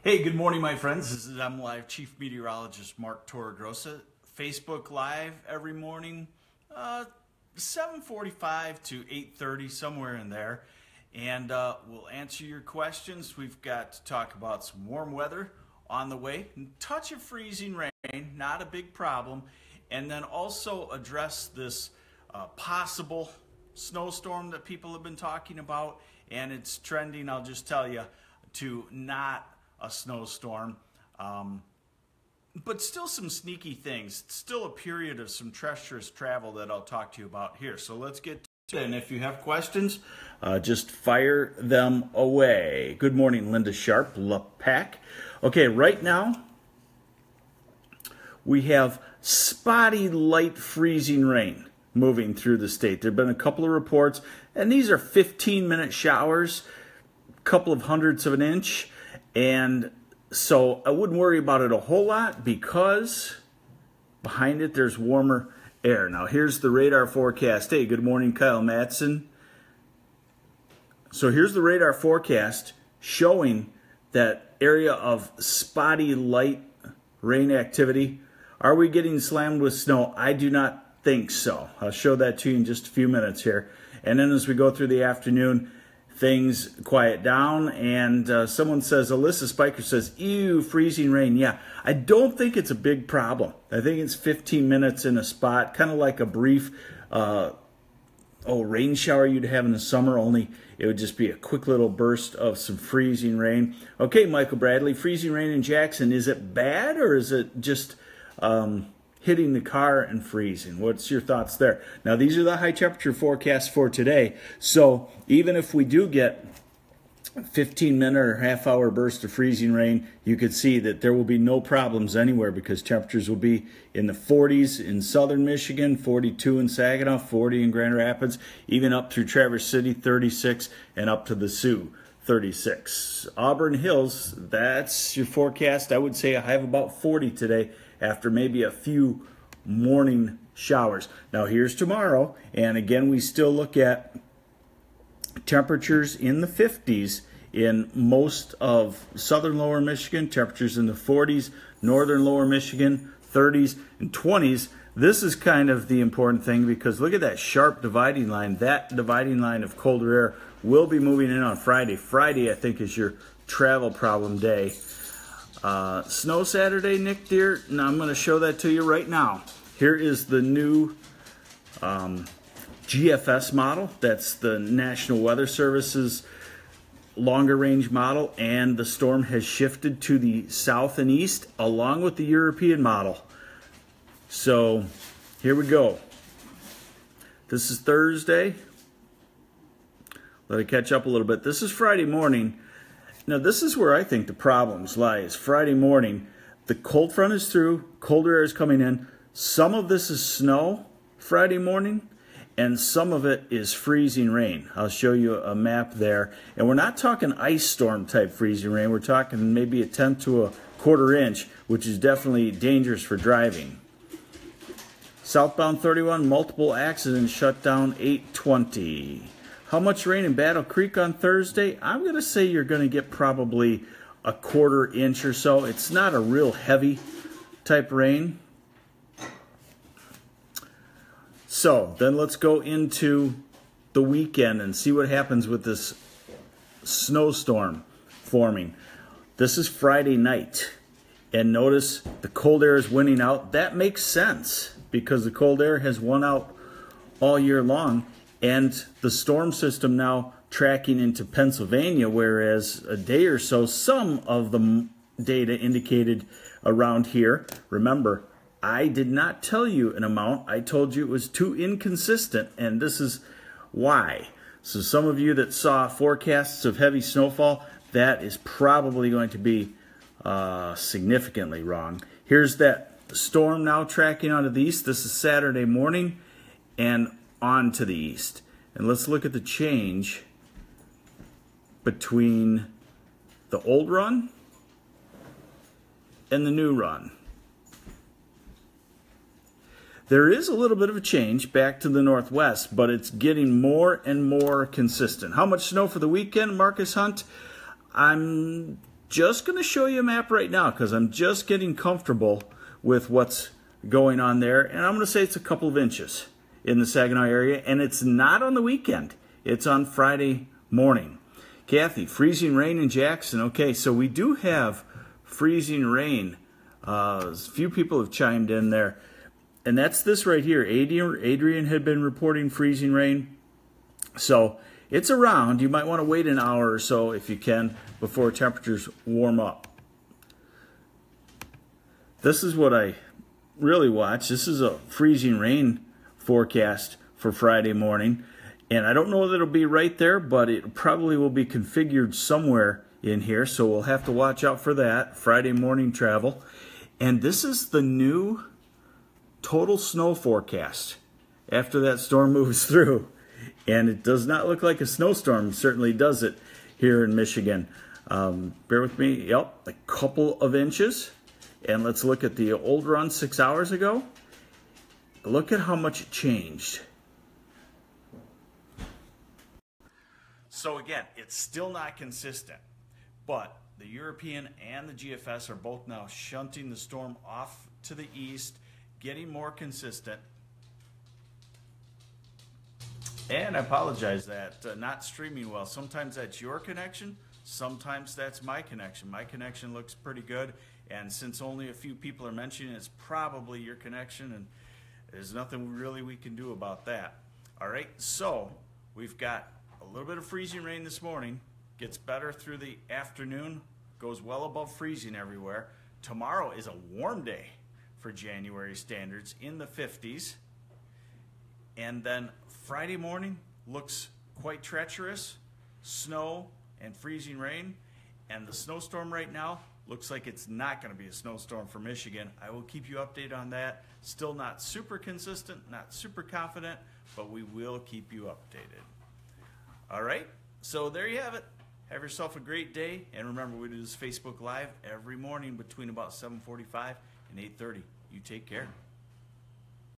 Hey, good morning, my friends. This is Live Chief Meteorologist Mark Torregrossa. Facebook Live every morning, 7:45 to 8:30, somewhere in there. And we'll answer your questions. We've got to talk about some warm weather on the way, touch of freezing rain, not a big problem, and then also address this possible snowstorm that people have been talking about, and it's trending, I'll just tell you, to not a snowstorm, but still some sneaky things. It's still a period of some treacherous travel that I'll talk to you about here. So let's get to it. And if you have questions, just fire them away. Good morning, Linda Sharp, LaPac. Okay, right now we have spotty light freezing rain moving through the state. There have been a couple of reports, and these are 15-minute showers, a couple of hundredths of an inch. And so I wouldn't worry about it a whole lot because behind it there's warmer air. Now here's the radar forecast. Hey, good morning, Kyle Matson. So here's the radar forecast showing that area of spotty light rain activity. Are we getting slammed with snow? I do not think so. I'll show that to you in just a few minutes here. And then as we go through the afternoon, things quiet down, and someone says, Alyssa Spiker says, ew, freezing rain. Yeah, I don't think it's a big problem. I think it's 15 minutes in a spot, kind of like a brief rain shower you'd have in the summer, only it would just be a quick little burst of some freezing rain. Okay, Michael Bradley, freezing rain in Jackson, is it bad or is it just hitting the car and freezing? What's your thoughts there? Now, these are the high temperature forecasts for today. So even if we do get 15-minute or half-hour burst of freezing rain, you could see that there will be no problems anywhere because temperatures will be in the 40s in southern Michigan, 42 in Saginaw, 40 in Grand Rapids, even up through Traverse City, 36, and up to the Sioux, 36. Auburn Hills, that's your forecast. I would say a high of about 40 today, after maybe a few morning showers. Now here's tomorrow, and again we still look at temperatures in the 50s in most of southern lower Michigan, temperatures in the 40s, northern lower Michigan, 30s and 20s. This is kind of the important thing because look at that sharp dividing line. That dividing line of colder air will be moving in on Friday. Friday, I think, is your travel problem day. Snow Saturday, Nick Deer. Now I'm going to show that to you right now. Here is the new Gfs model. That's the National Weather Service's longer range model, and the storm has shifted to the south and east along with the European model. So here we go. This is Thursday. Let it catch up a little bit. This is Friday morning. Now, this is where I think the problems lie, is Friday morning. The cold front is through, colder air is coming in. Some of this is snow Friday morning, and some of it is freezing rain. I'll show you a map there. And we're not talking ice storm type freezing rain. We're talking maybe a tenth to a quarter inch, which is definitely dangerous for driving. Southbound 31, multiple accidents, shut down 820. How much rain in Battle Creek on Thursday? I'm going to say you're going to get probably a quarter inch or so. It's not a real heavy type rain. So then let's go into the weekend and see what happens with this snowstorm forming. This is Friday night. And notice the cold air is winning out. That makes sense because the cold air has won out all year long. And the storm system now tracking into Pennsylvania, whereas a day or so, some of the data indicated around here. Remember, I did not tell you an amount. I told you it was too inconsistent, and this is why. So some of you that saw forecasts of heavy snowfall, that is probably going to be significantly wrong. Here's that storm now tracking onto the east. This is Saturday morning, and on to the east. And let's look at the change between the old run and the new run. There is a little bit of a change back to the northwest, but it's getting more and more consistent. How much snow for the weekend, Marcus Hunt? I'm just going to show you a map right now because I'm just getting comfortable with what's going on there. And I'm going to say it's a couple of inches in the Saginaw area. And it's not on the weekend. It's on Friday morning. Kathy, freezing rain in Jackson. Okay, so we do have freezing rain. A few people have chimed in there. And that's this right here. Adrian had been reporting freezing rain. So it's around. You might want to wait an hour or so if you can before temperatures warm up. This is what I really watch. This is a freezing rain forecast for Friday morning. And I don't know that it'll be right there, but it probably will be configured somewhere in here. So we'll have to watch out for that. Friday morning travel. And this is the new total snow forecast after that storm moves through. And it does not look like a snowstorm. Certainly does it here in Michigan. Bear with me. Yep, a couple of inches. And let's look at the old run 6 hours ago. Look at how much it changed. So again, it's still not consistent. But the European and the GFS are both now shunting the storm off to the east, getting more consistent. And I apologize that not streaming well. Sometimes that's your connection. Sometimes that's my connection. My connection looks pretty good. And since only a few people are mentioning it, it's probably your connection. And there's nothing really we can do about that. All right, so we've got a little bit of freezing rain this morning. Gets better through the afternoon. Goes well above freezing everywhere. Tomorrow is a warm day for January standards in the 50s. And then Friday morning looks quite treacherous. Snow and freezing rain. And the snowstorm right now looks like it's not going to be a snowstorm for Michigan. I will keep you updated on that. Still not super consistent, not super confident, but we will keep you updated. All right, so there you have it. Have yourself a great day. And remember, we do this Facebook Live every morning between about 7:45 and 8:30. You take care.